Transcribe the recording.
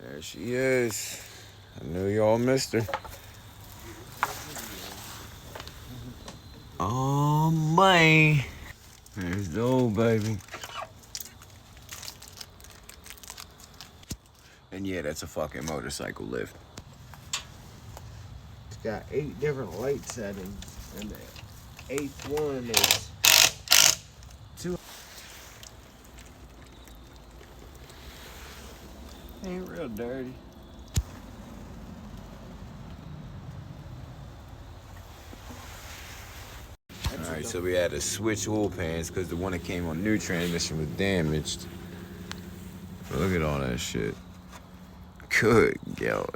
There she is. I knew y'all missed her. Oh, man. There's the old baby. And yeah, that's a fucking motorcycle lift. It's got 8 different light settings, and the 8th one is 2. Ain't real dirty. Alright, so we had to switch oil pans because the one that came on new transmission was damaged. Look at all that shit. Good God.